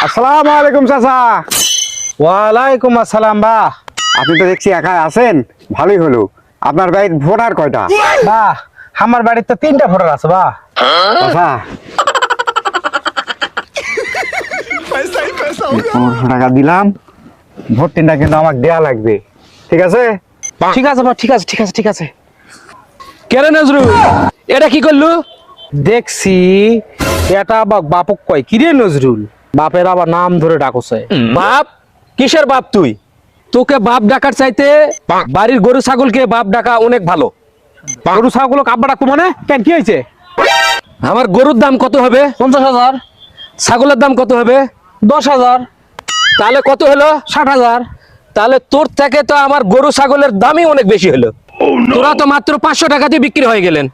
আসসালামু আলাইকুম চাচা। ওয়ালাইকুম আসসালাম। বাহ আপনি তো দেখছি একা আছেন, ভালোই হলো। আপনার বাড়ির ভোটার কয়টা? বাহ, আমার বাড়িতে 3টা ভোটার আছে। বাহ চাচা 1500 টাকা দিলাম, ভোট 3টা কিন্তু আমাকে দেয়া লাগবে, ঠিক আছে? ঠিক আছে বাহ, ঠিক আছে ঠিক আছে ঠিক আছে। কেরে নজরুল, এটা কি করলু? দেখছি এটা বাপক কয় কি রে নজরুল, বাপের আবার নাম ধরে ডাকছে। বাপ? কিসের বাপ তুই? তোকে বাপ ডাকার চাইতে বাড়ির গরু ছাগলকে বাপ ডাকা অনেক ভালো। গরু ছাগল আব্বা ডাকবো মানে কেন, কি হয়েছে? আমার গরুর দাম কত হবে? 50,000। ছাগলের দাম কত হবে? 10,000। তাহলে কত হলো? 60,000। তাহলে তোর থেকে তো আমার গরু ছাগলের দামই অনেক বেশি হলো। তোরা তো মাত্র 500 টাকা দিয়ে বিক্রি হয়ে গেলেন।